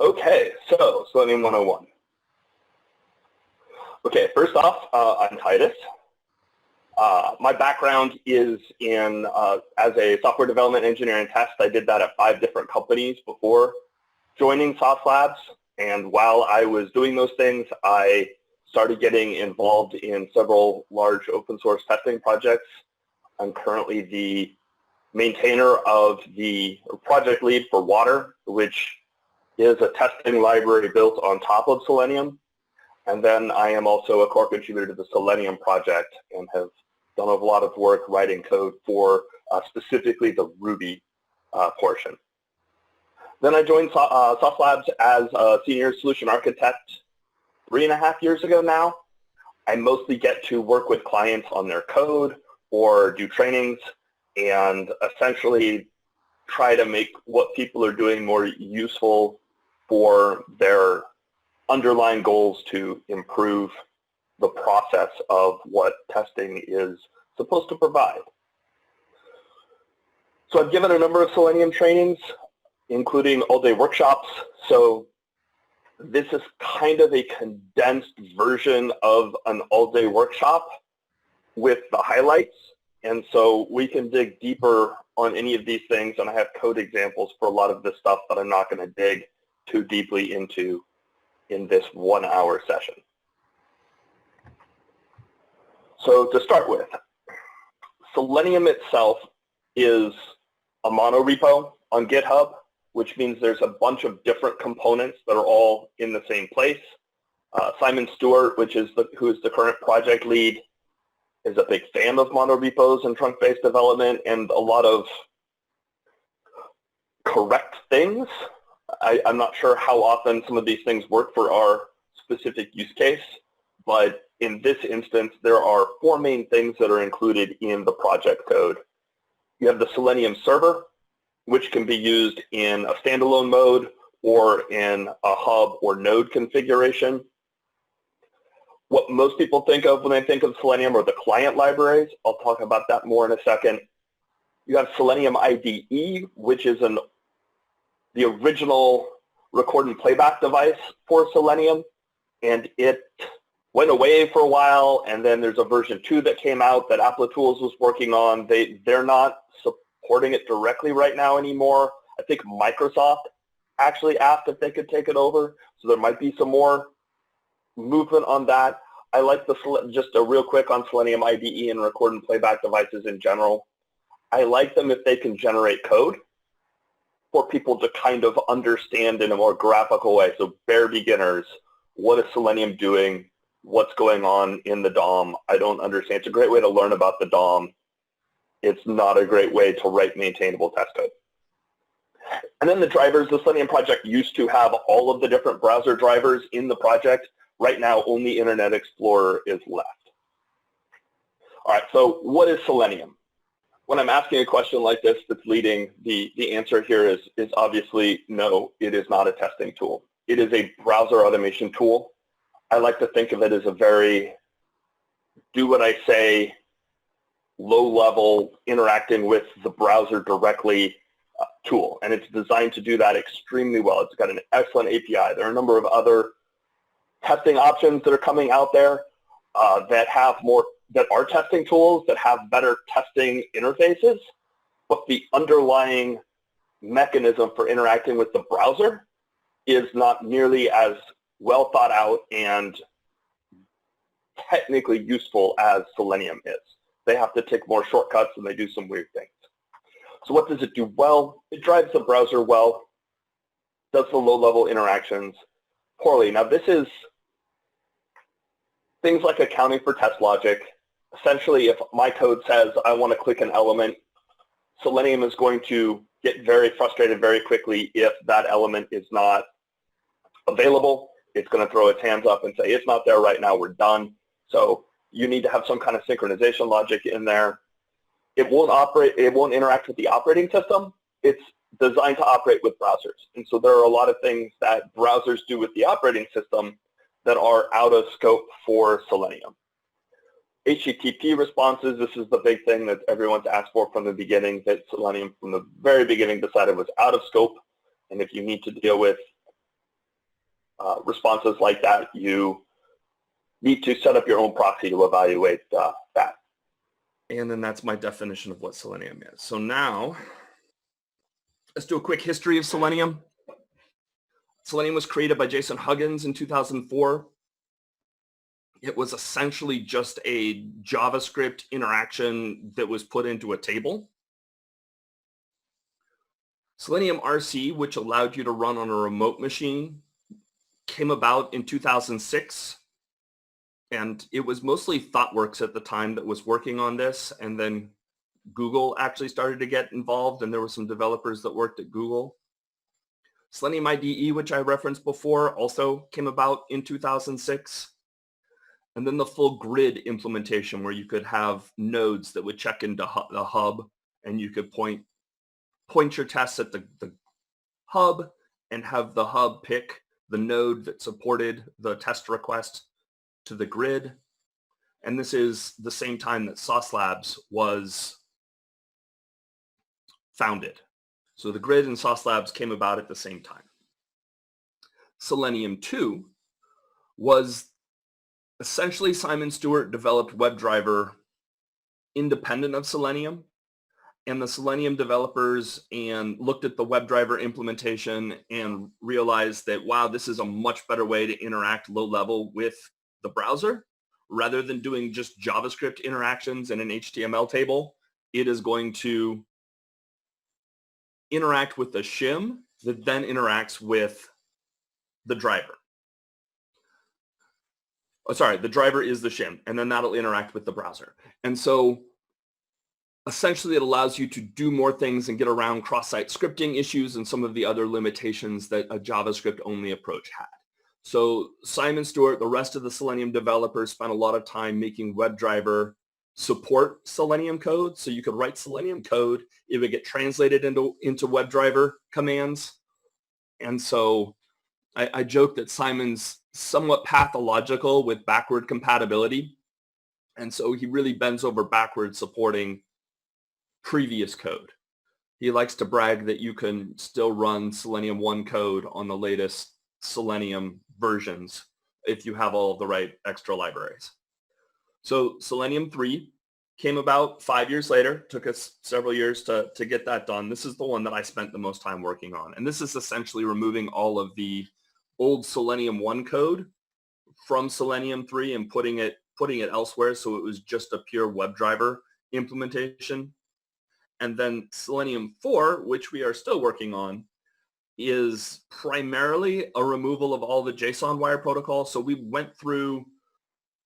Okay, so Selenium 101. Okay, first off, I'm Titus. My background is in as a software development engineer and test. I did that at 5 different companies before joining Sauce Labs. And while I was doing those things, I started getting involved in several large open source testing projects. I'm currently the maintainer of the project lead for Water, which is a testing library built on top of Selenium. And then I am also a core contributor to the Selenium Project and have done a lot of work writing code for specifically the Ruby portion. Then I joined Sauce Labs as a senior solution architect 3.5 years ago now. I mostly get to work with clients on their code or do trainings and essentially try to make what people are doing more useful for their underlying goals to improve the process of what testing is supposed to provide. So I've given a number of Selenium trainings, including all-day workshops. So this is kind of a condensed version of an all-day workshop with the highlights. And so we can dig deeper on any of these things, and I have code examples for a lot of this stuff that I'm not going to dig too deeply into in this 1-hour session. So to start with, Selenium itself is a monorepo on GitHub, which means there's a bunch of different components that are all in the same place. Simon Stewart, who is the current project lead, is a big fan of monorepos and trunk-based development and a lot of correct things. I'm not sure how often some of these things work for our specific use case, but in this instance, there are 4 main things that are included in the project code. You have the Selenium server, which can be used in a standalone mode or in a hub or node configuration. What most people think of when they think of Selenium are the client libraries. I'll talk about that more in a second. You have Selenium IDE, which is the original record and playback device for Selenium, and it went away for a while, and then there's a version 2 that came out that Applitools was working on. They're not supporting it directly right now anymore. I think Microsoft actually asked if they could take it over, so there might be some more movement on that. I like just a real quick on Selenium IDE and record and playback devices in general. I like them if they can generate code for people to kind of understand in a more graphical way. So bare beginners, what is Selenium doing? What's going on in the DOM? I don't understand. It's a great way to learn about the DOM. It's not a great way to write maintainable test code. And then the drivers, the Selenium project used to have all of the different browser drivers in the project. Right now, only Internet Explorer is left. All right, so what is Selenium? When I'm asking a question like this that's leading, the answer here is obviously no, it is not a testing tool. It is a browser automation tool. I like to think of it as a very do what I say, low-level, interacting with the browser directly tool. And it's designed to do that extremely well. It's got an excellent API. There are a number of other testing options that are coming out there that are testing tools that have better testing interfaces, but the underlying mechanism for interacting with the browser is not nearly as well thought out and technically useful as Selenium is. They have to take more shortcuts and they do some weird things. So what does it do well? It drives the browser well, does the low-level interactions poorly. Now this is things like accounting for test logic. Essentially, if my code says I want to click an element, Selenium is going to get very frustrated very quickly if that element is not available. It's going to throw its hands up and say, it's not there right now, we're done. So you need to have some kind of synchronization logic in there. It won't interact with the operating system. It's designed to operate with browsers. And so there are a lot of things that browsers do with the operating system that are out of scope for Selenium. HTTP responses, this is the big thing that everyone's asked for from the beginning, that Selenium from the very beginning decided was out of scope. And if you need to deal with responses like that, you need to set up your own proxy to evaluate that. And then that's my definition of what Selenium is. So now, let's do a quick history of Selenium. Selenium was created by Jason Huggins in 2004. It was essentially just a JavaScript interaction that was put into a table. Selenium RC, which allowed you to run on a remote machine, came about in 2006. And it was mostly ThoughtWorks at the time that was working on this. And then Google actually started to get involved, and there were some developers that worked at Google. Selenium IDE, which I referenced before, also came about in 2006. And then the full grid implementation, where you could have nodes that would check into the hub, and you could point your tests at the hub and have the hub pick the node that supported the test request to the grid. And this is the same time that Sauce Labs was founded. So the grid and Sauce Labs came about at the same time. Selenium 2 was essentially Simon Stewart developed WebDriver independent of Selenium. And the Selenium developers looked at the WebDriver implementation and realized that, wow, this is a much better way to interact low level with the browser. Rather than doing just JavaScript interactions in an HTML table, it is going to interact with the shim that then interacts with the driver. Oh, sorry, the driver is the shim, and then that'll interact with the browser. And so essentially it allows you to do more things and get around cross-site scripting issues and some of the other limitations that a JavaScript-only approach had. So Simon Stewart, the rest of the Selenium developers spent a lot of time making WebDriver support Selenium code. So you could write Selenium code, it would get translated into WebDriver commands. And so I joke that Simon's somewhat pathological with backward compatibility. And so he really bends over backwards supporting previous code. He likes to brag that you can still run Selenium 1 code on the latest Selenium versions if you have all of the right extra libraries. So Selenium 3 came about 5 years later. Took us several years to get that done. This is the one that I spent the most time working on. And this is essentially removing all of the old Selenium 1 code from Selenium 3 and putting it elsewhere, so it was just a pure WebDriver implementation. And then Selenium 4, which we are still working on, is primarily a removal of all the JSON wire protocol. So we went through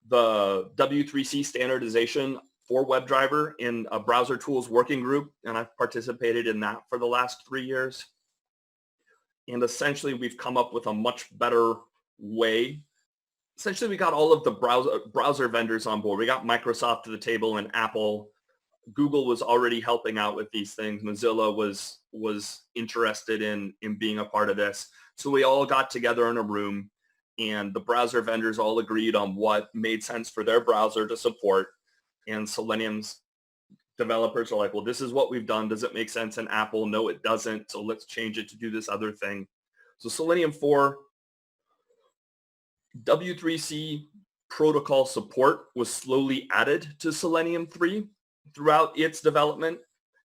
the W3C standardization for WebDriver in a browser tools working group, and I've participated in that for the last 3 years. And essentially, we've come up with a much better way. Essentially, we got all of the browser vendors on board. We got Microsoft to the table and Apple. Google was already helping out with these things. Mozilla was interested in being a part of this. So we all got together in a room, and the browser vendors all agreed on what made sense for their browser to support. And Selenium's developers are like, well, this is what we've done. Does it make sense in Apple? No, it doesn't. So let's change it to do this other thing. So Selenium 4, W3C protocol support was slowly added to Selenium 3 throughout its development.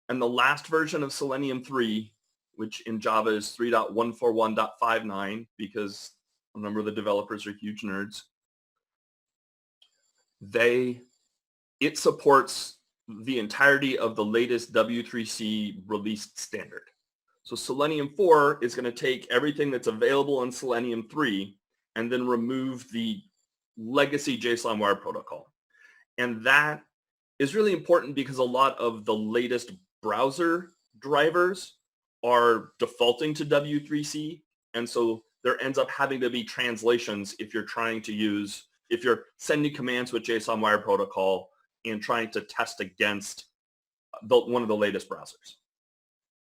And the last version of Selenium 3, which in Java is 3.141.59, because a number of the developers are huge nerds, it supports the entirety of the latest W3C released standard. So Selenium 4 is going to take everything that's available in Selenium 3 and then remove the legacy JSON wire protocol. And that is really important because a lot of the latest browser drivers are defaulting to W3C. And so there ends up having to be translations if you're sending commands with JSON wire protocol and trying to test against one of the latest browsers.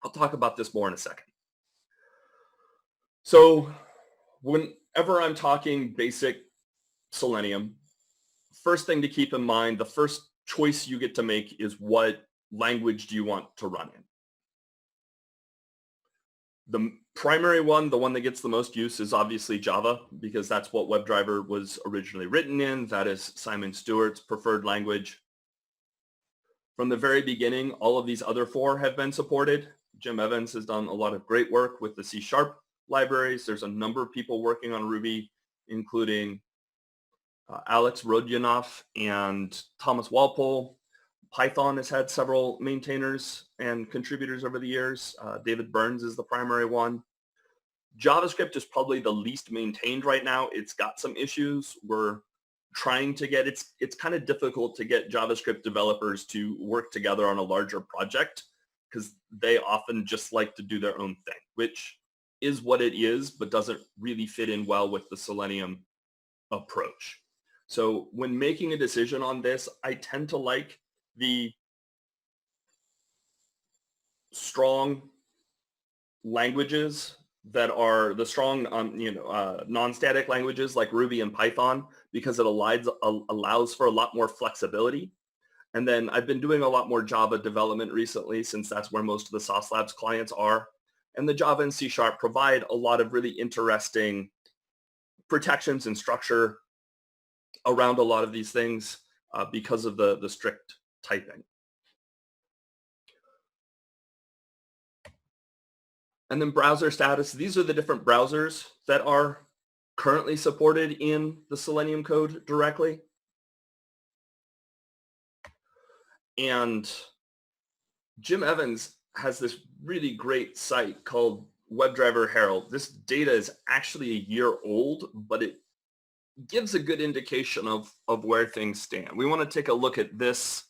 I'll talk about this more in a second. So whenever I'm talking basic Selenium, first thing to keep in mind, the first choice you get to make is what language do you want to run in. The primary one, the one that gets the most use, is obviously Java, because that's what WebDriver was originally written in. That is Simon Stewart's preferred language. From the very beginning, all of these other 4 have been supported. Jim Evans has done a lot of great work with the C# libraries. There's a number of people working on Ruby, including Alex Rodionov and Thomas Walpole. Python has had several maintainers and contributors over the years. David Burns is the primary one. JavaScript is probably the least maintained right now. It's got some issues. We're trying to get, it's kind of difficult to get JavaScript developers to work together on a larger project because they often just like to do their own thing, which is what it is, but doesn't really fit in well with the Selenium approach. So when making a decision on this, I tend to like the strong languages that are the strong, non-static languages like Ruby and Python, because it allows for a lot more flexibility. And then I've been doing a lot more Java development recently, since that's where most of the Sauce Labs clients are. And the Java and C# provide a lot of really interesting protections and structure around a lot of these things because of the strict typing. And then browser status. These are the different browsers that are currently supported in the Selenium code directly. And Jim Evans has this really great site called WebDriver Herald. This data is actually a year old, but it gives a good indication of where things stand. We want to take a look at this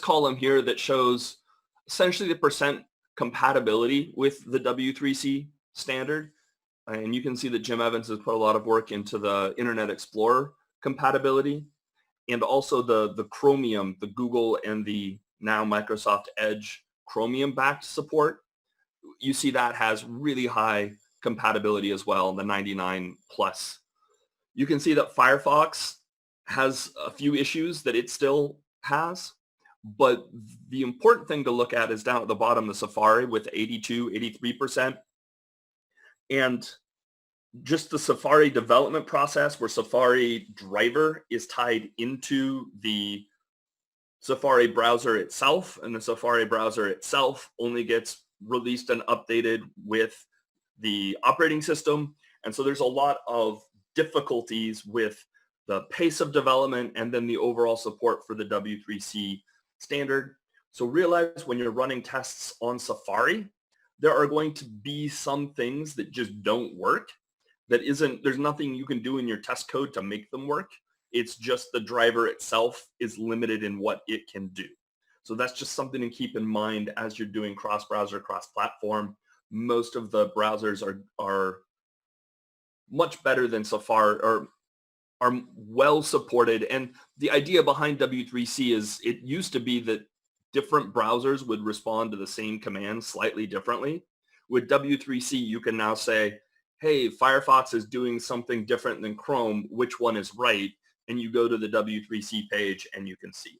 column here that shows essentially the percent compatibility with the W3C standard. And you can see that Jim Evans has put a lot of work into the Internet Explorer compatibility, and also the Chromium, the Google and the now Microsoft Edge Chromium-backed support. You see that has really high compatibility as well, the 99 plus. You can see that Firefox has a few issues that it still has, but the important thing to look at is down at the bottom, the Safari with 82, 83%. And just the Safari development process, where Safari driver is tied into the Safari browser itself, and the Safari browser itself only gets released and updated with the operating system. And so there's a lot of difficulties with the pace of development and then the overall support for the W3C standard. So realize when you're running tests on Safari, there are going to be some things that just don't work. There's nothing you can do in your test code to make them work. It's just the driver itself is limited in what it can do. So that's just something to keep in mind as you're doing cross-browser, cross-platform. Most of the browsers are much better than Safari, or are well supported. And the idea behind W3C is it used to be that different browsers would respond to the same command slightly differently. With W3C, you can now say, hey, Firefox is doing something different than Chrome. Which one is right? And you go to the W3C page and you can see.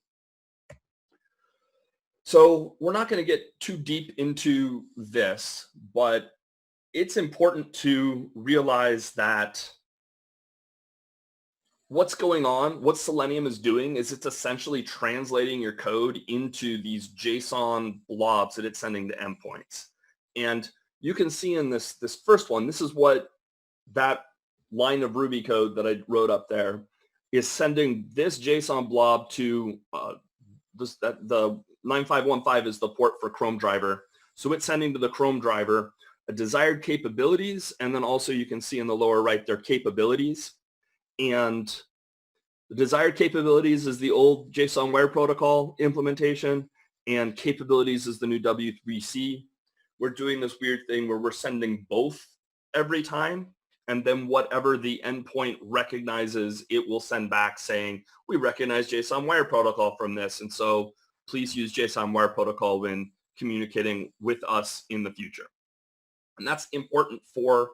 So we're not going to get too deep into this, but it's important to realize that what's going on, what Selenium is doing, is it's essentially translating your code into these JSON blobs that it's sending to endpoints. And you can see in this first one, this is what that line of Ruby code that I wrote up there is sending this JSON blob to the 9515 is the port for Chrome driver. So it's sending to the Chrome driver a desired capabilities, and then also you can see in the lower right their capabilities. And the desired capabilities is the old JSON Wire Protocol implementation, and capabilities is the new W3C. We're doing this weird thing where we're sending both every time, and then whatever the endpoint recognizes, it will send back saying, we recognize JSON Wire Protocol from this, and so please use JSON Wire Protocol when communicating with us in the future. And that's important for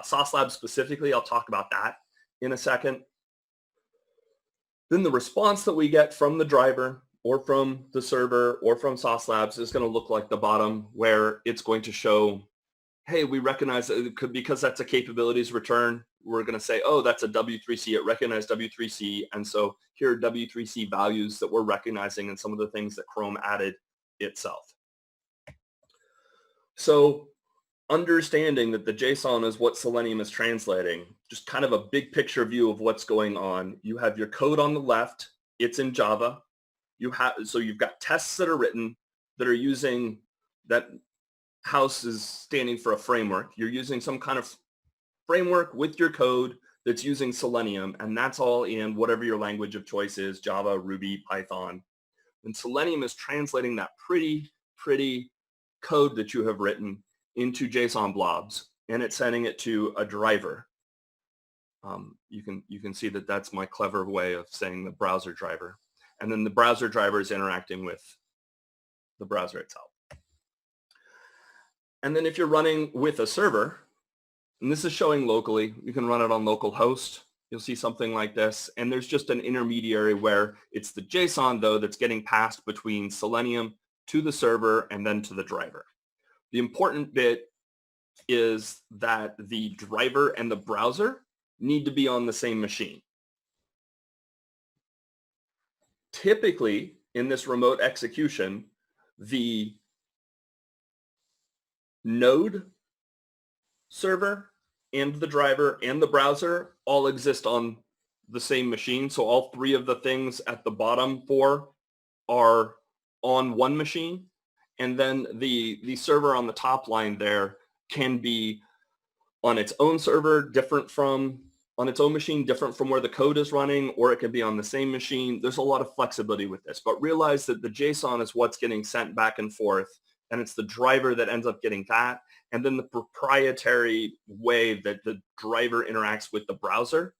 Sauce Labs specifically. I'll talk about that in a second. Then the response that we get from the driver or from the server or from Sauce Labs is going to look like the bottom, where it's going to show, hey, we recognize that it could, because that's a capabilities return, we're going to say, oh, that's a W3C. It recognized W3C. And so here are W3C values that we're recognizing and some of the things that Chrome added itself. So understanding that the JSON is what Selenium is translating, just kind of a big picture view of what's going on. You have your code on the left. It's in Java. So you've got tests that are written that are using that. House is standing for a framework. You're using some kind of framework with your code that's using Selenium, and that's all in whatever your language of choice is, Java, Ruby, Python. And Selenium is translating that pretty code that you have written into JSON blobs, and it's sending it to a driver. You can see that that's my clever way of saying the browser driver. And then the browser driver is interacting with the browser itself. And then if you're running with a server, and this is showing locally, you can run it on localhost. You'll see something like this. And there's just an intermediary where it's the JSON, though, that's getting passed between Selenium to the server and then to the driver. The important bit is that the driver and the browser need to be on the same machine. Typically, in this remote execution, the node server and the driver and the browser all exist on the same machine. So all three of the things at the bottom four are on one machine. And then the server on the top line there can be on its own server, different from on its own machine, different from where the code is running, or it can be on the same machine. There's a lot of flexibility with this, but realize that the JSON is what's getting sent back and forth, and it's the driver that ends up getting that. And then the proprietary way that the driver interacts with the browser.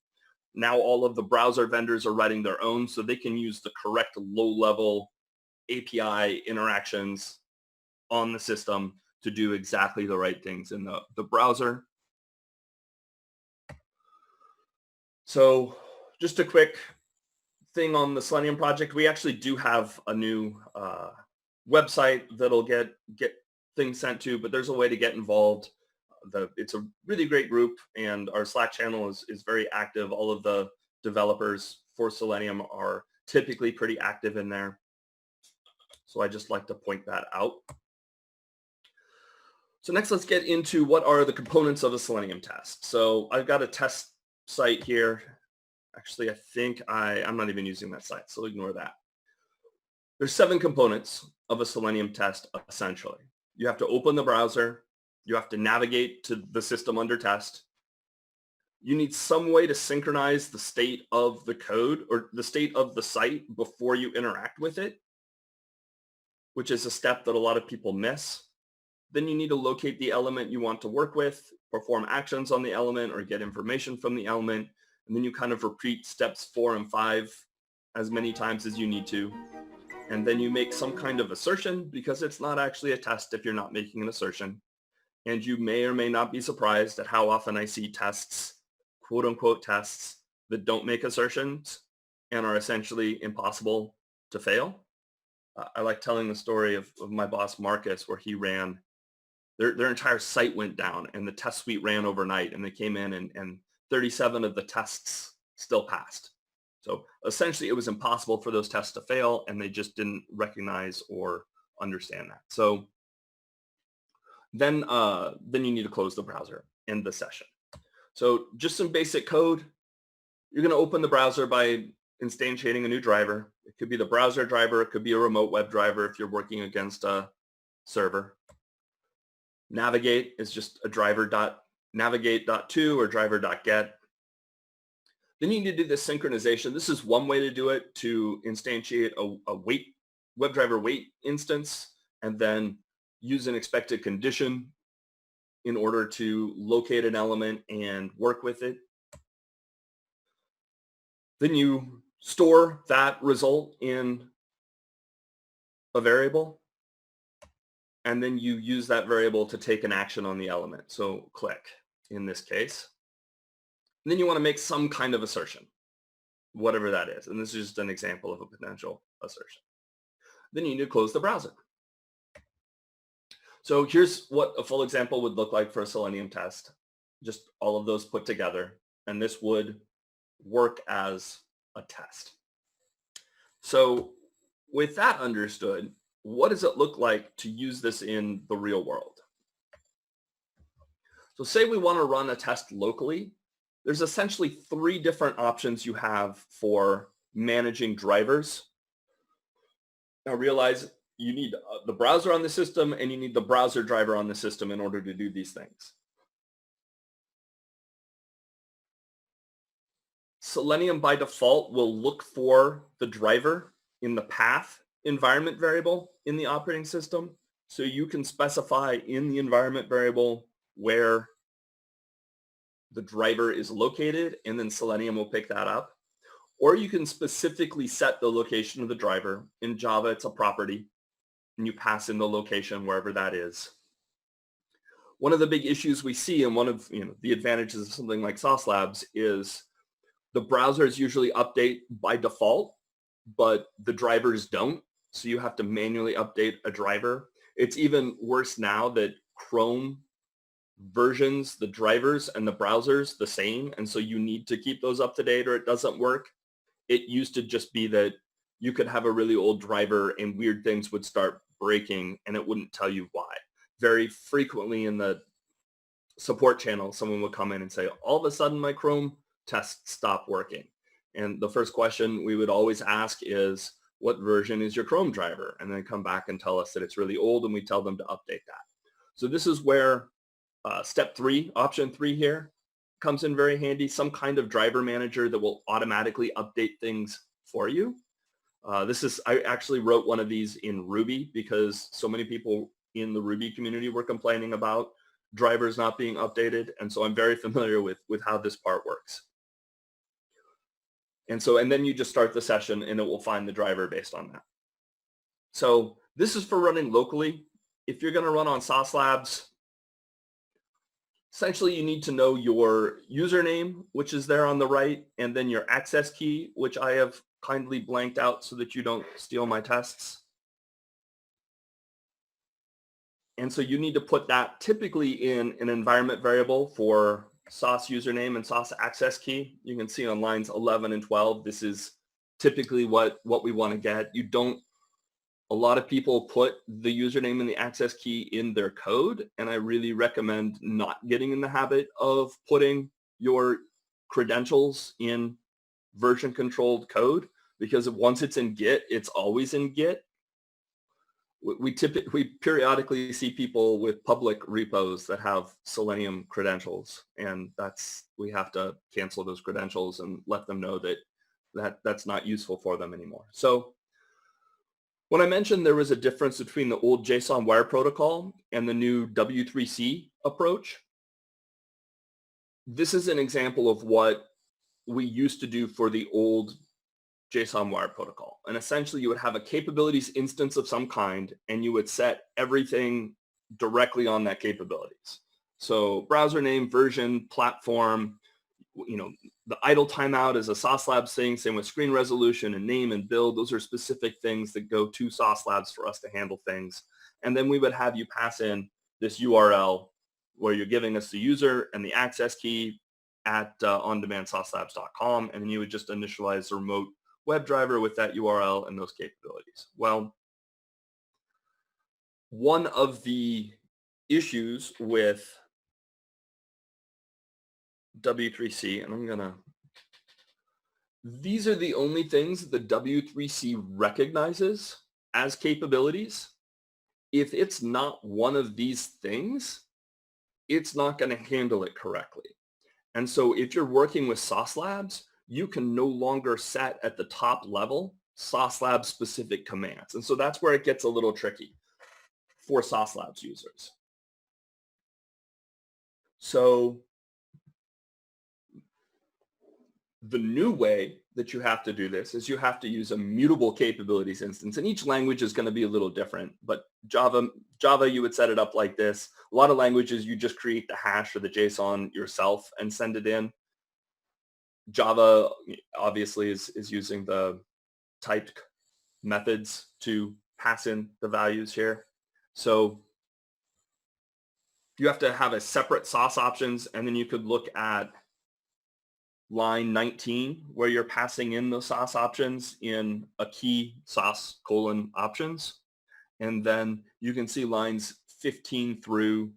Now all of the browser vendors are writing their own, so they can use the correct low-level API interactions on the system to do exactly the right things in the browser. So just a quick thing on the Selenium project. We actually do have a new website that'll get things sent to, but there's a way to get involved. It's a really great group, and our Slack channel is very active. All of the developers for Selenium are typically pretty active in there. So I just like to point that out. So next, let's get into what are the components of a Selenium test. So I've got a test site here. Actually, I think I'm not even using that site, so ignore that. There's 7 components of a Selenium test, essentially. You have to open the browser. You have to navigate to the system under test. You need some way to synchronize the state of the code or the state of the site before you interact with it, which is a step that a lot of people miss. Then you need to locate the element you want to work with, perform actions on the element or get information from the element, and then you kind of repeat steps 4 and 5 as many times as you need to. And then you make some kind of assertion, because it's not actually a test if you're not making an assertion. And you may or may not be surprised at how often I see tests, quote unquote tests, that don't make assertions and are essentially impossible to fail. I like telling the story of my boss, Marcus, where he ran, their entire site went down and the test suite ran overnight, and they came in and 37 of the tests still passed. So essentially it was impossible for those tests to fail, and they just didn't recognize or understand that. So then you need to close the browser, end the session. So just some basic code. You're going to open the browser by instantiating a new driver. It could be the browser driver. It could be a remote web driver if you're working against a server. Navigate is just a driver.navigate.to or driver.get. Then you need to do this synchronization. This is one way to do it, to instantiate a wait, WebDriver wait instance, and then use an expected condition in order to locate an element and work with it. Then you store that result in a variable, and then you use that variable to take an action on the element. So click in this case. And then you want to make some kind of assertion, whatever that is. And this is just an example of a potential assertion. Then you need to close the browser. So here's what a full example would look like for a Selenium test. Just all of those put together. And this would work as a test. So with that understood, what does it look like to use this in the real world? So say we want to run a test locally. There's essentially 3 different options you have for managing drivers. Now realize you need the browser on the system and you need the browser driver on the system in order to do these things. Selenium by default will look for the driver in the path environment variable in the operating system. So you can specify in the environment variable where the driver is located, and then Selenium will pick that up. Or you can specifically set the location of the driver. In Java, it's a property, and you pass in the location wherever that is. One of the big issues we see, and one of the advantages of something like Sauce Labs, is the browsers usually update by default, but the drivers don't. So you have to manually update a driver. It's even worse now that Chrome versions the drivers and the browsers the same, and so you need to keep those up to date or it doesn't work. It used to just be that you could have a really old driver and weird things would start breaking and it wouldn't tell you why. Very frequently in the support channel, someone would come in and say, all of a sudden my Chrome test stopped working. And the first question we would always ask is, what version is your Chrome driver? And then come back and tell us that it's really old, and we tell them to update that. So this is where step 3, option 3 here, comes in very handy. Some kind of driver manager that will automatically update things for you. I actually wrote one of these in Ruby because so many people in the Ruby community were complaining about drivers not being updated. And so I'm very familiar with how this part works. And then you just start the session and it will find the driver based on that. So this is for running locally. If you're going to run on Sauce Labs, essentially you need to know your username, which is there on the right, and then your access key, which I have kindly blanked out so that you don't steal my tests. And so you need to put that typically in an environment variable for Sauce username and Sauce access key. You can see on lines 11 and 12, this is typically what we want to get. A lot of people put the username and the access key in their code, and I really recommend not getting in the habit of putting your credentials in version controlled code, because once it's in Git, it's always in Git. We periodically see people with public repos that have Selenium credentials, and we have to cancel those credentials and let them know that's not useful for them anymore. So when I mentioned there was a difference between the old JSON wire protocol and the new W3C approach, this is an example of what we used to do for the old JSON wire protocol. And essentially you would have a capabilities instance of some kind, and you would set everything directly on that capabilities. So browser name, version, platform, the idle timeout is a Sauce Labs thing, same with screen resolution and name and build. Those are specific things that go to Sauce Labs for us to handle things. And then we would have you pass in this URL where you're giving us the user and the access key at ondemandsaucelabs.com, and then you would just initialize the remote WebDriver with that URL and those capabilities. Well, one of the issues with W3C, and these are the only things that W3C recognizes as capabilities. If it's not one of these things, it's not going to handle it correctly. And so if you're working with Sauce Labs, you can no longer set at the top level Sauce Labs specific commands. And so that's where it gets a little tricky for Sauce Labs users. So the new way that you have to do this is you have to use a mutable capabilities instance, and each language is going to be a little different. But Java, you would set it up like this. A lot of languages, you just create the hash or the JSON yourself and send it in. Java obviously is using the typed methods to pass in the values here. So you have to have a separate sauce options, and then you could look at line 19 where you're passing in those sauce options in a key sauce : options. And then you can see lines 15 through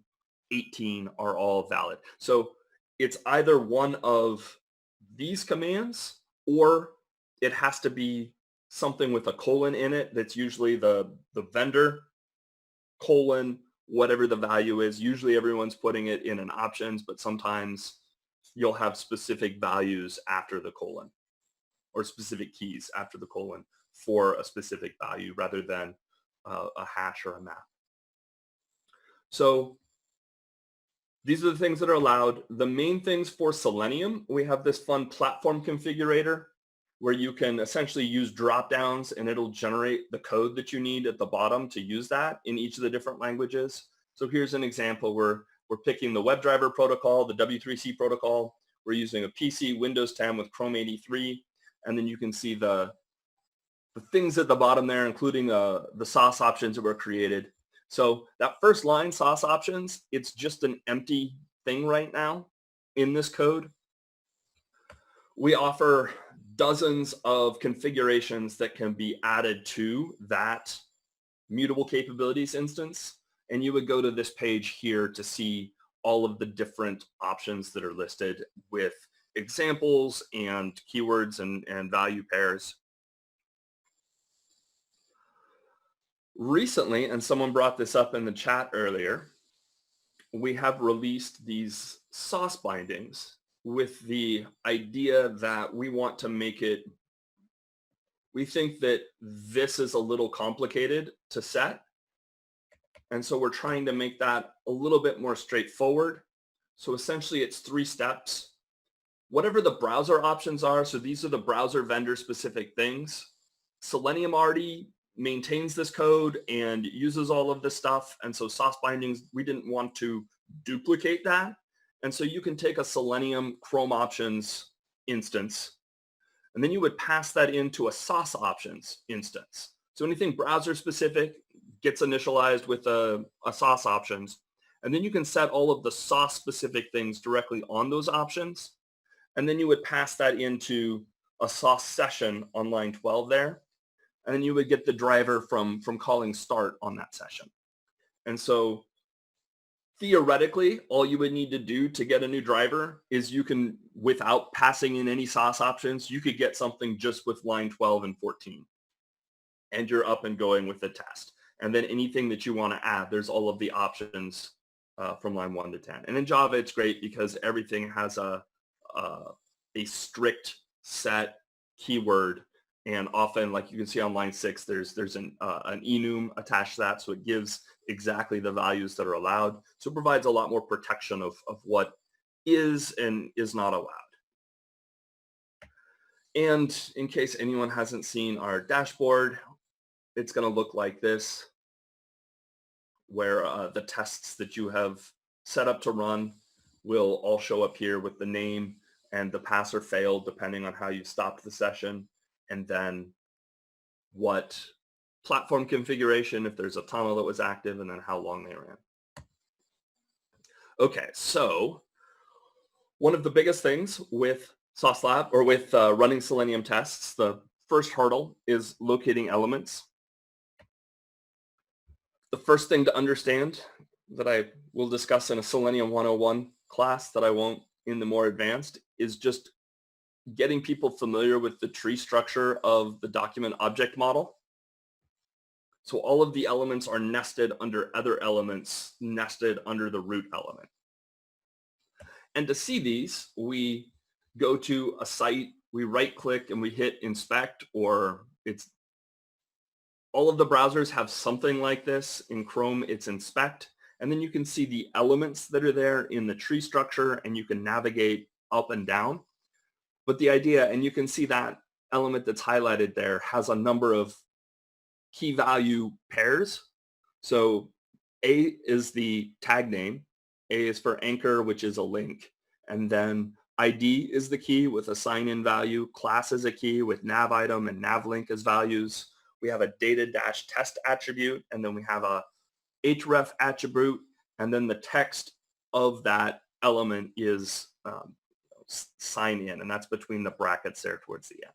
18 are all valid. So it's either one of these commands, or it has to be something with a colon in it. That's usually the vendor colon, whatever the value is. Usually everyone's putting it in an options, but sometimes you'll have specific values after the colon, or specific keys after the colon for a specific value rather than a hash or a map. So these are the things that are allowed. The main things for Selenium, we have this fun platform configurator where you can essentially use drop downs and it'll generate the code that you need at the bottom to use that in each of the different languages. So here's an example where we're picking the WebDriver protocol, the W3C protocol. We're using a PC Windows 10 with Chrome 83. And then you can see the things at the bottom there, including the sauce options that were created. So that first line, sauce options, it's just an empty thing right now in this code. We offer dozens of configurations that can be added to that mutable capabilities instance. And you would go to this page here to see all of the different options that are listed with examples and keywords and value pairs. Recently, and someone brought this up in the chat earlier, we have released these sauce bindings with the idea that we want to make it, we think that this is a little complicated to set. And so we're trying to make that a little bit more straightforward. So essentially it's 3 steps. Whatever the browser options are, so these are the browser vendor specific things. Selenium already maintains this code and uses all of this stuff. And so sauce bindings, we didn't want to duplicate that. And so you can take a Selenium Chrome options instance, and then you would pass that into a sauce options instance. So anything browser specific gets initialized with a sauce options. And then you can set all of the sauce specific things directly on those options. And then you would pass that into a sauce session on line 12 there. And then you would get the driver from calling start on that session. And so theoretically, all you would need to do to get a new driver is you can, without passing in any sauce options, you could get something just with line 12 and 14. And you're up and going with the test. And then anything that you want to add, there's all of the options from line 1 to 10. And in Java, it's great because everything has a strict set keyword. And often, like you can see on line 6, there's an enum attached to that, so it gives exactly the values that are allowed. So it provides a lot more protection of what is and is not allowed. And in case anyone hasn't seen our dashboard, it's going to look like this, where the tests that you have set up to run will all show up here with the name and the pass or fail, depending on how you stopped the session. And then what platform configuration, if there's a tunnel that was active, and then how long they ran. Okay, so one of the biggest things with Sauce Lab, or with running Selenium tests, the first hurdle is locating elements. The first thing to understand that I will discuss in a Selenium 101 class that I won't in the more advanced is just getting people familiar with the tree structure of the document object model. So all of the elements are nested under other elements nested under the root element. And to see these, we go to a site, we right click and we hit inspect, or it's all of the browsers have something like this. In Chrome, it's inspect. And then you can see the elements that are there in the tree structure, and you can navigate up and down. But the idea, and you can see that element that's highlighted there has a number of key value pairs. So A is the tag name. A is for anchor, which is a link. And then ID is the key with a sign-in value. Class is a key with nav item and nav link as values. We have a data-test attribute, and then we have a href attribute, and then the text of that element is sign in, and that's between the brackets there towards the end.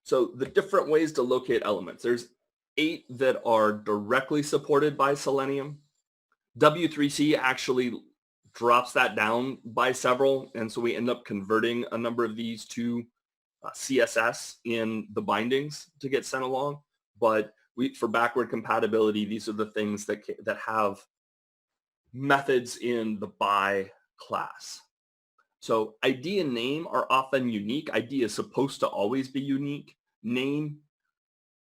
So the different ways to locate elements. There's 8 that are directly supported by Selenium. W3C actually drops that down by several, and so we end up converting a number of these to CSS in the bindings to get sent along. But for backward compatibility, these are the things that have methods in the by class. So ID and name are often unique. ID is supposed to always be unique. Name,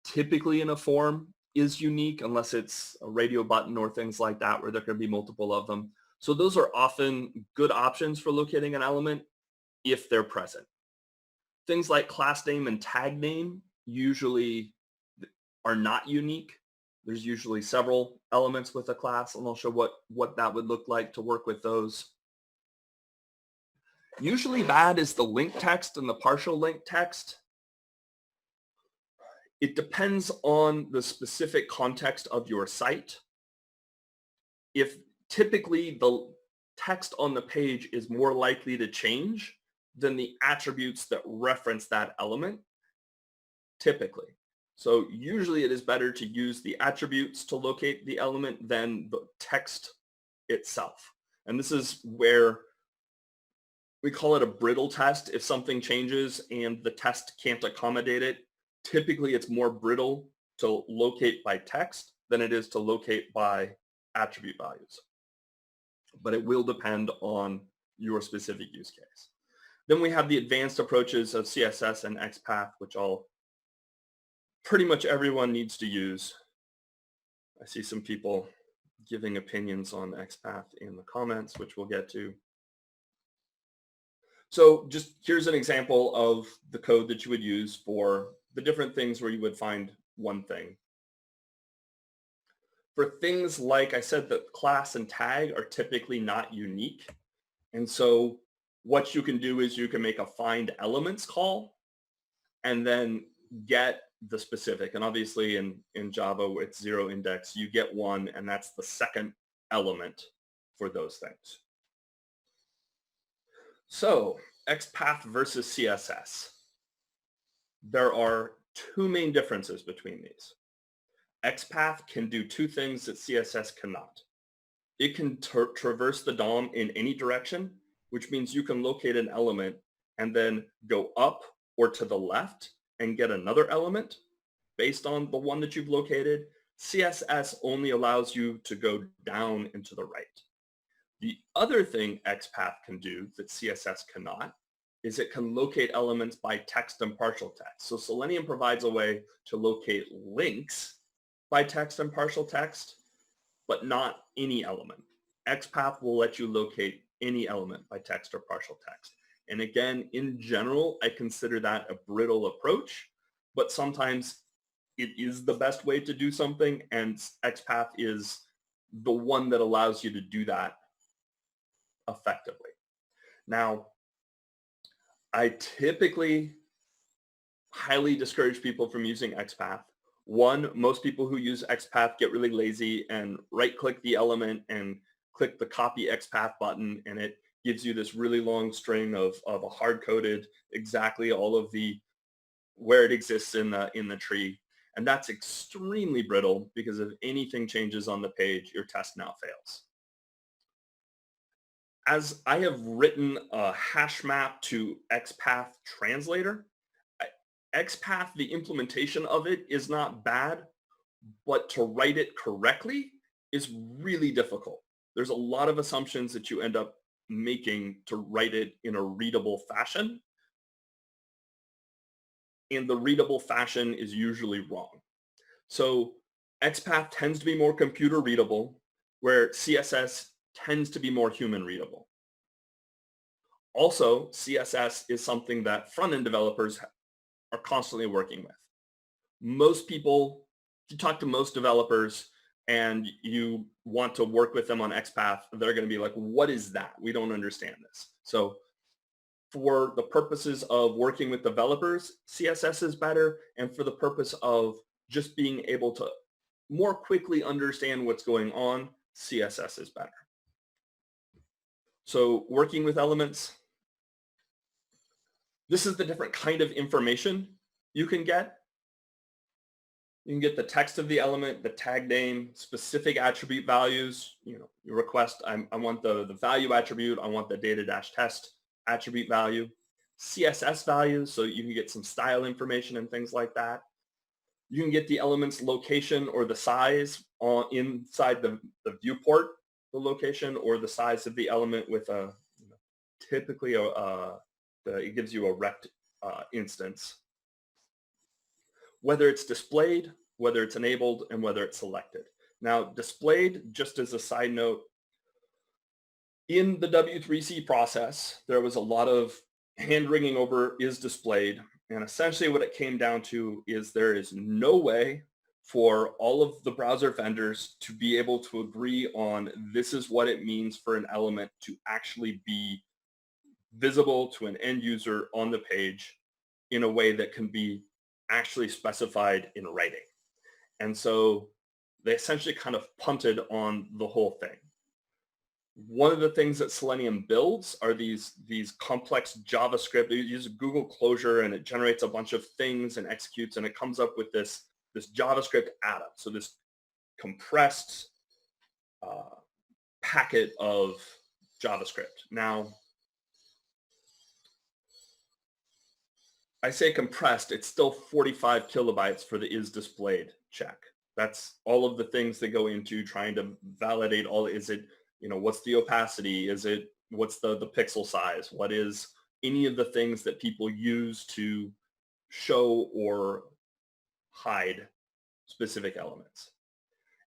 typically in a form, is unique unless it's a radio button or things like that where there can be multiple of them. So those are often good options for locating an element if they're present. Things like class name and tag name usually are not unique. There's usually several elements with a class, and I'll show what that would look like to work with those. Usually bad is the link text and the partial link text. It depends on the specific context of your site. If typically the text on the page is more likely to change than the attributes that reference that element, typically. So usually it is better to use the attributes to locate the element than the text itself. And this is where we call it a brittle test. If something changes and the test can't accommodate it, typically it's more brittle to locate by text than it is to locate by attribute values. But it will depend on your specific use case. Then we have the advanced approaches of CSS and XPath, which pretty much everyone needs to use. I see some people giving opinions on XPath in the comments, which we'll get to. So just here's an example of the code that you would use for the different things where you would find one thing. For things like I said, that class and tag are typically not unique. And so what you can do is you can make a find elements call and then get the specific. And obviously in Java, it's 0 index, you get 1, and that's the second element for those things. So XPath versus CSS. There are 2 main differences between these. XPath can do 2 things that CSS cannot. It can traverse the DOM in any direction, which means you can locate an element and then go up or to the left and get another element based on the one that you've located. CSS only allows you to go down and to the right. The other thing XPath can do that CSS cannot is it can locate elements by text and partial text. So Selenium provides a way to locate links by text and partial text, but not any element. XPath will let you locate any element by text or partial text. And again, in general, I consider that a brittle approach, but sometimes it is the best way to do something, and XPath is the one that allows you to do that effectively. Now, I typically highly discourage people from using XPath. One, most people who use XPath get really lazy and right-click the element and click the copy XPath button, and it gives you this really long string of a hard-coded exactly all of the where it exists in the tree. And that's extremely brittle because if anything changes on the page, your test now fails. As I have written a hash map to XPath translator, XPath, the implementation of it is not bad, but to write it correctly is really difficult. There's a lot of assumptions that you end up making to write it in a readable fashion. And the readable fashion is usually wrong. So XPath tends to be more computer readable, where CSS tends to be more human readable. Also, CSS is something that front-end developers are constantly working with. Most people, if you talk to most developers and you want to work with them on XPath, they're going to be like, what is that? We don't understand this. So for the purposes of working with developers, CSS is better. And for the purpose of just being able to more quickly understand what's going on, CSS is better. So working with elements, this is the different kind of information you can get. You can get the text of the element, the tag name, specific attribute values. You request, I want the value attribute, I want the data-test attribute value, CSS values, so you can get some style information and things like that. You can get the element's location or the size inside the viewport, the location or the size of the element with a, typically it gives you a rect instance. Whether it's displayed, whether it's enabled, and whether it's selected. Now, displayed, just as a side note, in the W3C process, there was a lot of hand-wringing over is displayed. And essentially what it came down to is there is no way for all of the browser vendors to be able to agree on this is what it means for an element to actually be visible to an end user on the page in a way that can be actually specified in writing. And so they essentially kind of punted on the whole thing. One of the things that Selenium builds are these complex JavaScript. You use a Google closure and it generates a bunch of things and executes, and it comes up with this JavaScript atom. So this compressed packet of JavaScript. Now, I say compressed, it's still 45 kilobytes for the is displayed check. That's all of the things that go into trying to validate all. Is it, what's the opacity? What's the pixel size? What is any of the things that people use to show or hide specific elements?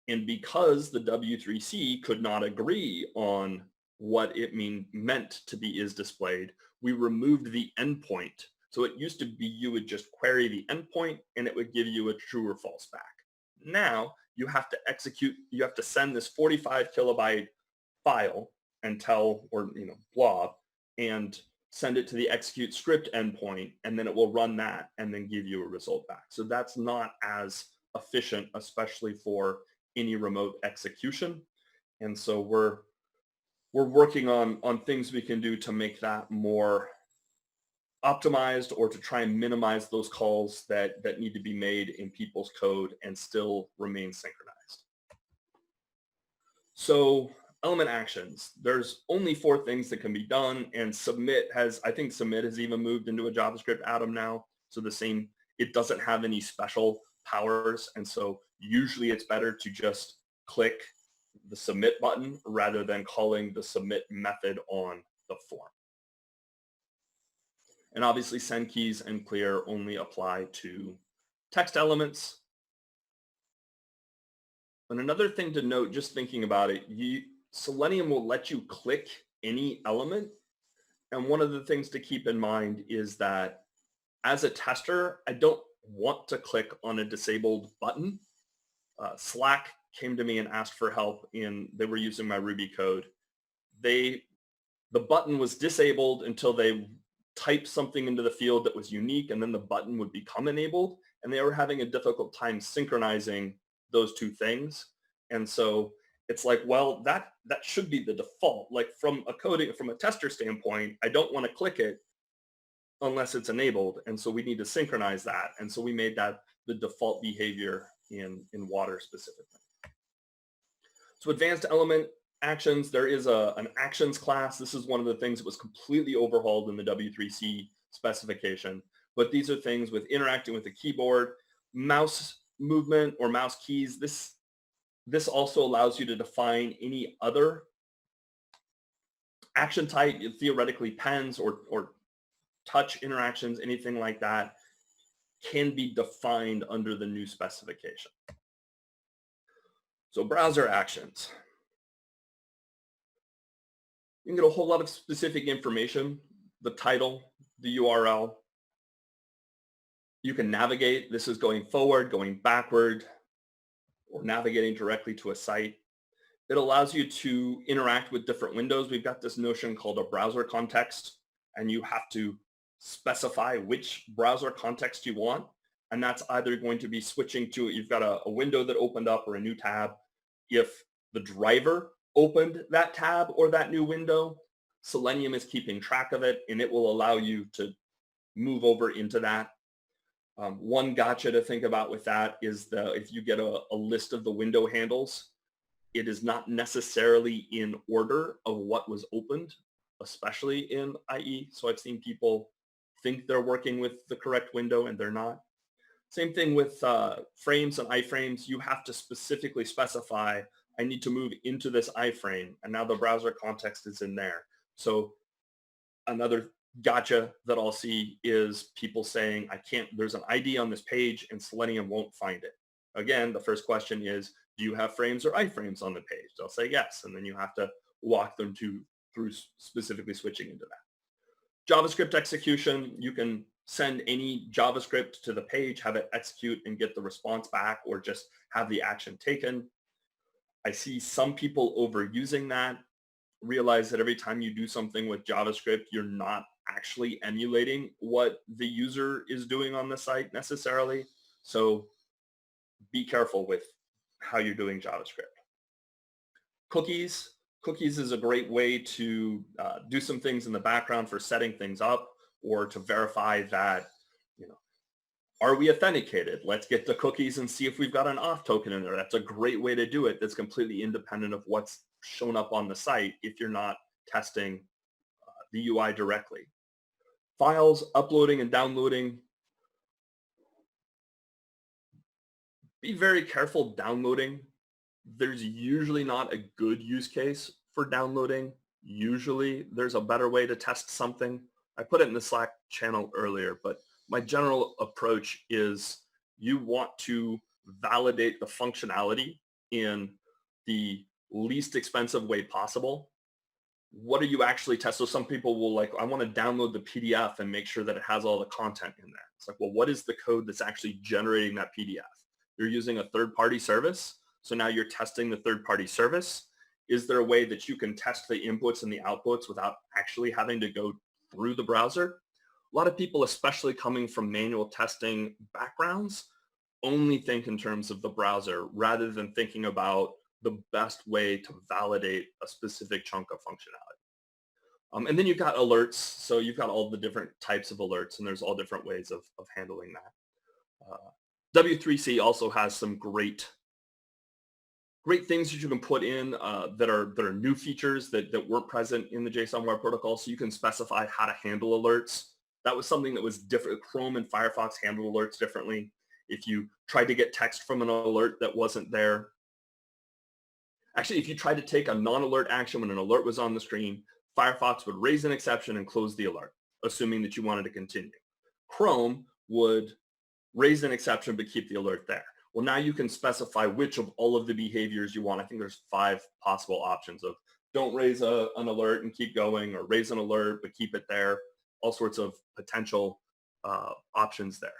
And because the W3C could not agree on what it meant to be is displayed, we removed the endpoint. So it used to be you would just query the endpoint and it would give you a true or false back. Now you have to send this 45 kilobyte file and blob and send it to the execute script endpoint, and then it will run that and then give you a result back. So that's not as efficient, especially for any remote execution. And so we're working on things we can do to make that more optimized, or to try and minimize those calls that need to be made in people's code and still remain synchronized. So element actions, there's only 4 things that can be done, and I think submit has even moved into a JavaScript atom now. So it doesn't have any special powers. And so usually it's better to just click the submit button rather than calling the submit method on the form. And obviously send keys and clear only apply to text elements. And another thing to note, just thinking about it, Selenium will let you click any element. And one of the things to keep in mind is that as a tester, I don't want to click on a disabled button. Slack came to me and asked for help they were using my Ruby code. The button was disabled until they type something into the field that was unique, and then the button would become enabled, and they were having a difficult time synchronizing those two things. And so it's like, well, that should be the default. Like from a tester standpoint, I don't want to click it unless it's enabled, and so we need to synchronize that. And so we made that the default behavior in Water specifically. So advanced element actions, there is an actions class. This is one of the things that was completely overhauled in the W3C specification. But these are things with interacting with the keyboard, mouse movement or mouse keys. This also allows you to define any other action type, theoretically pens or touch interactions, anything like that can be defined under the new specification. So browser actions. You can get a whole lot of specific information, the title, the URL. You can navigate. This is going forward, going backward, or navigating directly to a site. It allows you to interact with different windows. We've got this notion called a browser context, and you have to specify which browser context you want. And that's either going to be switching to, you've got a window that opened up or a new tab. If the driver opened that tab or that new window, Selenium is keeping track of it, and it will allow you to move over into that. One gotcha to think about with that is if you get a list of the window handles, it is not necessarily in order of what was opened, especially in IE. So I've seen people think they're working with the correct window and they're not. Same thing with frames and iframes. You have to specifically specify, I need to move into this iframe, and now the browser context is in there. So another gotcha that I'll see is people saying, there's an ID on this page and Selenium won't find it. Again, the first question is, do you have frames or iframes on the page? They'll say yes, and then you have to walk them through specifically switching into that. JavaScript execution, you can send any JavaScript to the page, have it execute and get the response back, or just have the action taken. I see some people overusing that. Realize that every time you do something with JavaScript, you're not actually emulating what the user is doing on the site necessarily. So be careful with how you're doing JavaScript. Cookies. Cookies is a great way to do some things in the background for setting things up, or to verify that, are we authenticated? Let's get the cookies and see if we've got an auth token in there. That's a great way to do it. That's completely independent of what's shown up on the site if you're not testing the UI directly. Files, uploading and downloading. Be very careful downloading. There's usually not a good use case for downloading. Usually there's a better way to test something. I put it in the Slack channel earlier, but my general approach is you want to validate the functionality in the least expensive way possible. What are you actually testing? So some people will I want to download the PDF and make sure that it has all the content in there. It's like, well, what is the code that's actually generating that PDF? You're using a third-party service. So now you're testing the third-party service. Is there a way that you can test the inputs and the outputs without actually having to go through the browser? A lot of people, especially coming from manual testing backgrounds, only think in terms of the browser rather than thinking about the best way to validate a specific chunk of functionality. And then you've got alerts. So you've got all the different types of alerts, and there's all different ways of handling that. W3C also has some great things that you can put in that are new features that weren't present in the JSON Web Protocol. So you can specify how to handle alerts. That was something that was different. Chrome and Firefox handle alerts differently. If you tried to get text from an alert that wasn't there. Actually, if you tried to take a non-alert action when an alert was on the screen, Firefox would raise an exception and close the alert, assuming that you wanted to continue. Chrome would raise an exception but keep the alert there. Well, now you can specify which of all of the behaviors you want. I think there's 5 possible options of don't raise an alert and keep going, or raise an alert but keep it there. All sorts of potential options there.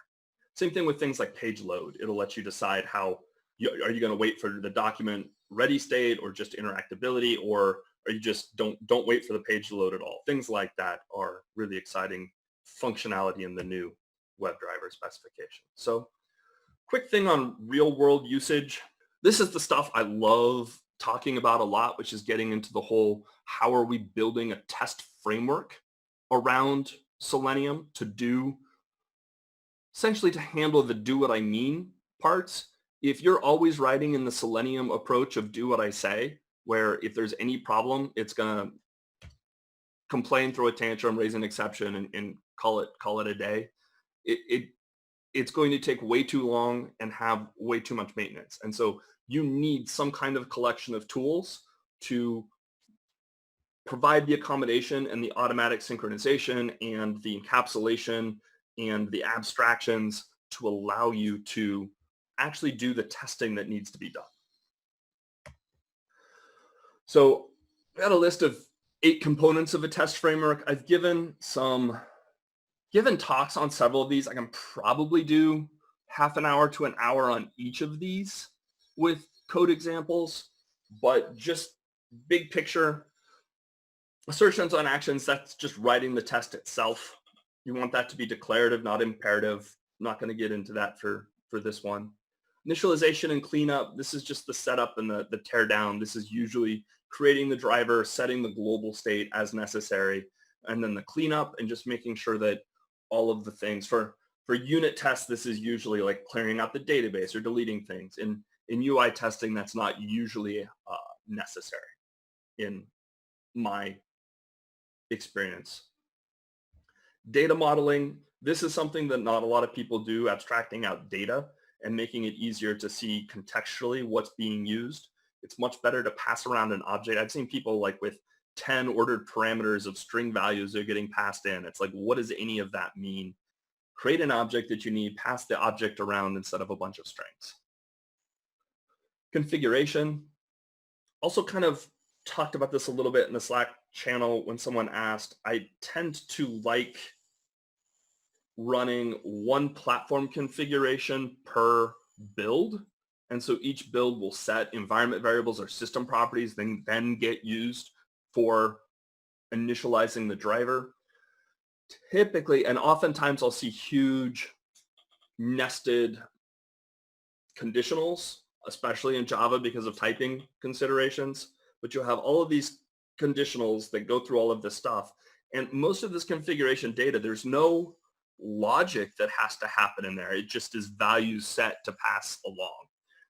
Same thing with things like page load. It'll let you decide are you going to wait for the document ready state or just interactability, or are you just don't wait for the page to load at all. Things like that are really exciting functionality in the new WebDriver specification. So quick thing on real world usage. This is the stuff I love talking about a lot, which is getting into the whole, how are we building a test framework around Selenium essentially to handle the do what I mean parts. If you're always writing in the Selenium approach of do what I say, where if there's any problem, it's going to complain, throw a tantrum, raise an exception, and call it a day, it's going to take way too long and have way too much maintenance. And so you need some kind of collection of tools to provide the accommodation and the automatic synchronization and the encapsulation and the abstractions to allow you to actually do the testing that needs to be done. So I got a list of 8 components of a test framework. I've given talks on several of these. I can probably do half an hour to an hour on each of these with code examples, but just big picture, assertions on actions, that's just writing the test itself. You want that to be declarative, not imperative. I'm not going to get into that for this one. Initialization and cleanup, this is just the setup and the tear down. This is usually creating the driver, setting the global state as necessary, and then the cleanup and just making sure that all of the things for unit tests, this is usually like clearing out the database or deleting things. In UI testing, that's not usually necessary in my experience. Data modeling, this is something that not a lot of people do, abstracting out data and making it easier to see contextually what's being used. It's much better to pass around an object. I've seen people like with 10 ordered parameters of string values they're getting passed in. It's like, what does any of that mean? Create an object that you need, pass the object around instead of a bunch of strings. Configuration. Also kind of talked about this a little bit in the Slack channel when someone asked. I tend to like running one platform configuration per build. And so each build will set environment variables or system properties, then get used for initializing the driver. Typically, and oftentimes I'll see huge nested conditionals, especially in Java because of typing considerations, but you'll have all of these conditionals that go through all of this stuff. And most of this configuration data, there's no logic that has to happen in there. It just is values set to pass along.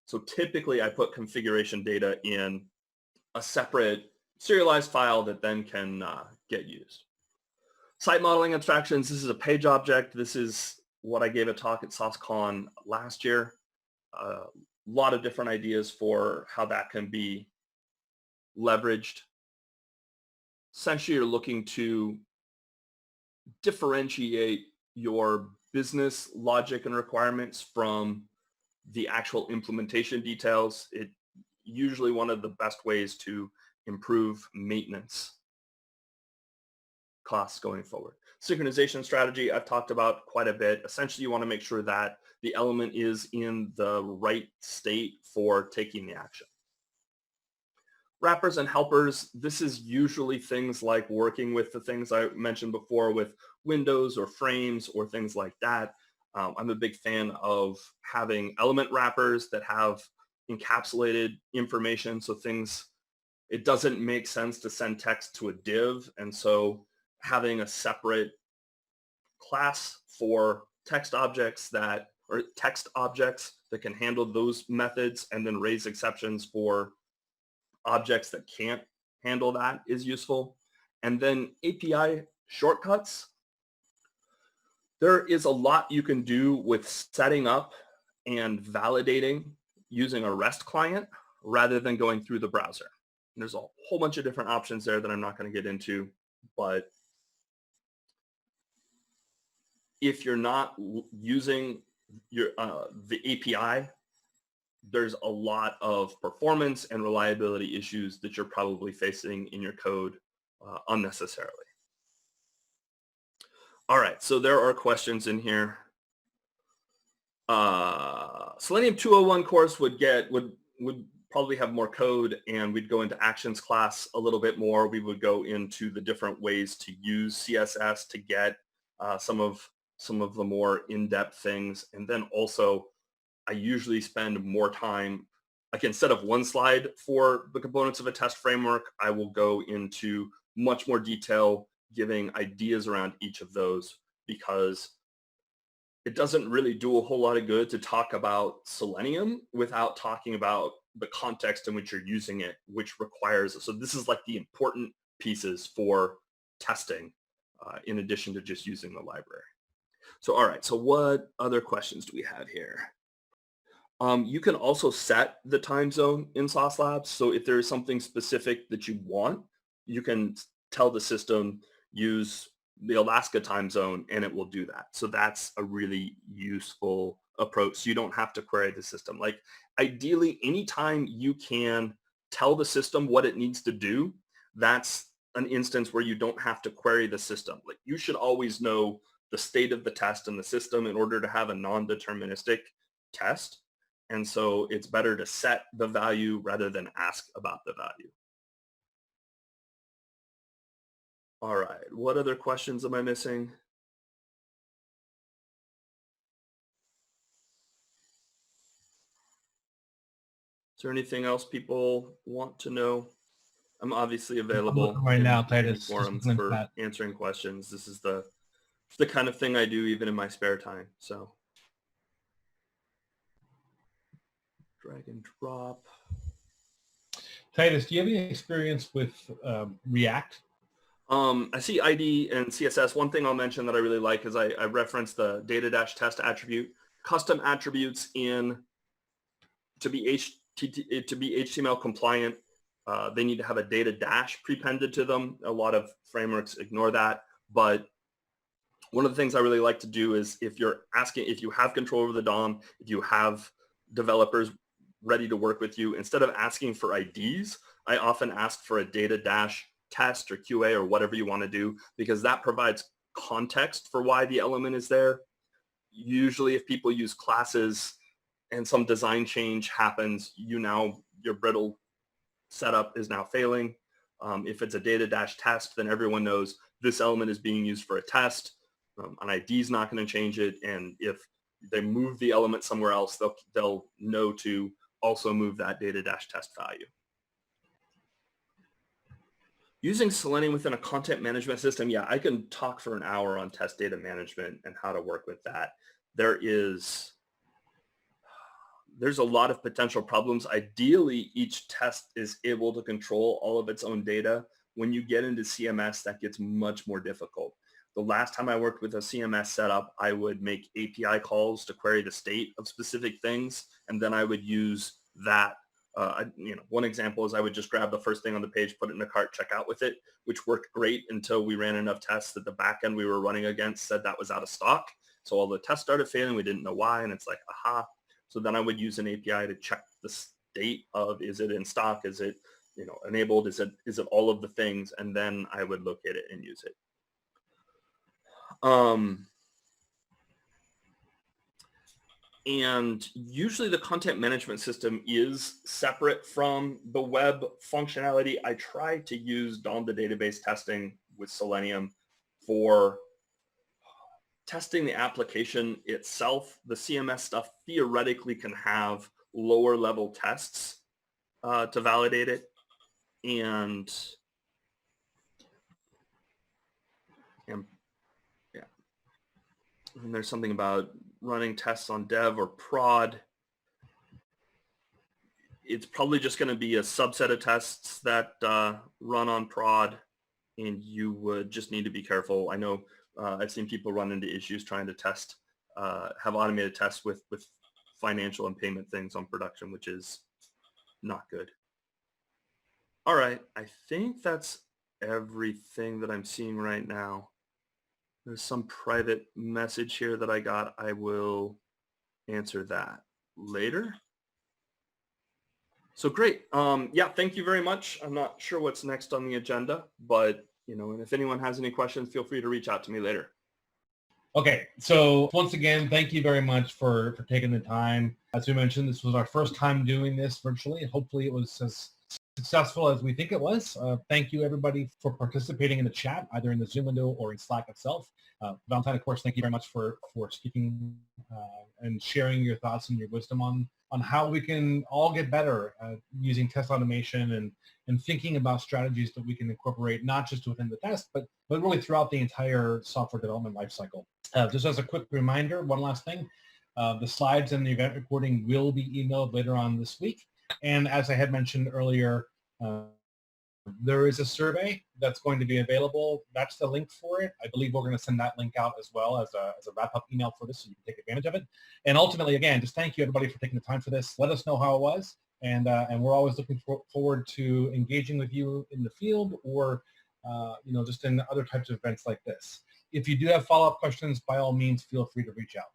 So typically I put configuration data in a separate serialized file that then can get used. Site modeling abstractions, this is a page object. This is what I gave a talk at SauceCon last year. A lot of different ideas for how that can be leveraged. Essentially, you're looking to differentiate your business logic and requirements from the actual implementation details. It's usually one of the best ways to improve maintenance costs going forward. Synchronization strategy, I've talked about quite a bit. Essentially, you want to make sure that the element is in the right state for taking the action. Wrappers and helpers, this is usually things like working with the things I mentioned before with windows or frames or things like that. I'm a big fan of having element wrappers that have encapsulated information, so things, it doesn't make sense to send text to a div, and so having a separate class for text objects that can handle those methods and then raise exceptions for objects that can't handle that is useful. And then API shortcuts. There is a lot you can do with setting up and validating using a REST client rather than going through the browser. And there's a whole bunch of different options there that I'm not going to get into, but if you're not using your the API, there's a lot of performance and reliability issues that you're probably facing in your code unnecessarily. All right, so there are questions in here. Selenium 201 course would probably have more code, and we'd go into actions class a little bit more. We would go into the different ways to use CSS to get some of the more in-depth things. And then also, I usually spend more time, like instead of one slide for the components of a test framework, I will go into much more detail, giving ideas around each of those, because it doesn't really do a whole lot of good to talk about Selenium without talking about the context in which you're using it, which requires, so this is like the important pieces for testing in addition to just using the library. So all right, so what other questions do we have here? You can also set the time zone in Sauce Labs. So if there is something specific that you want, you can tell the system use the Alaska time zone and it will do that. So that's a really useful approach. So you don't have to query the system. Like ideally, anytime you can tell the system what it needs to do, that's an instance where you don't have to query the system. Like you should always know the state of the test in the system in order to have a non-deterministic test. And so it's better to set the value rather than ask about the value. All right, what other questions am I missing? Is there anything else people want to know? I'm obviously available right now, in Titus, forums for answering questions. This is the kind of thing I do even in my spare time. So drag and drop. Titus, do you have any experience with React? I see ID and CSS. One thing I'll mention that I really like is I referenced the data-test attribute. Custom attributes to be HTML compliant, they need to have a data dash prepended to them. A lot of frameworks ignore that, but one of the things I really like to do is if you have control over the DOM, if you have developers ready to work with you, instead of asking for IDs, I often ask for a data dash test or QA or whatever you want to do, because that provides context for why the element is there. Usually if people use classes and some design change happens, your brittle setup is now failing. If it's a data dash test, then everyone knows this element is being used for a test. An ID is not going to change it, and if they move the element somewhere else, they'll know to also move that data dash test value. Using Selenium within a content management system, yeah, I can talk for an hour on test data management and how to work with that. There's a lot of potential problems. Ideally, each test is able to control all of its own data. When you get into CMS, that gets much more difficult. The last time I worked with a CMS setup, I would make API calls to query the state of specific things, and then I would use that. One example is I would just grab the first thing on the page, put it in the cart, check out with it, which worked great until we ran enough tests that the backend we were running against said that was out of stock. So all the tests started failing. We didn't know why, and it's like, aha. So then I would use an API to check the state of, is it in stock? Is it enabled? Is it all of the things? And then I would locate it and use it. And usually the content management system is separate from the web functionality. I try to use DOM to database testing with Selenium for testing the application itself. The CMS stuff theoretically can have lower level tests to validate it. And there's something about running tests on dev or prod. It's probably just going to be a subset of tests that run on prod, and you would just need to be careful. I know I've seen people run into issues trying to test, have automated tests with financial and payment things on production, which is not good. All right, I think that's everything that I'm seeing right now. There's some private message here that I got. I will answer that later. So great. Yeah, thank you very much. I'm not sure what's next on the agenda, but and if anyone has any questions, feel free to reach out to me later. Okay, so once again, thank you very much for taking the time. As we mentioned, this was our first time doing this virtually. Hopefully it was as successful as we think it was. Thank you everybody for participating in the chat, either in the Zoom window or in Slack itself. Valentine, of course, thank you very much for speaking and sharing your thoughts and your wisdom on how we can all get better using test automation and thinking about strategies that we can incorporate, not just within the test, but really throughout the entire software development lifecycle. Just as a quick reminder, one last thing, the slides and the event recording will be emailed later on this week. And as I had mentioned earlier, there is a survey that's going to be available. That's the link for it. I believe we're going to send that link out as well as a wrap-up email for this so you can take advantage of it. And ultimately, again, just thank you everybody for taking the time for this. Let us know how it was. And we're always looking forward to engaging with you in the field or, just in other types of events like this. If you do have follow-up questions, by all means, feel free to reach out.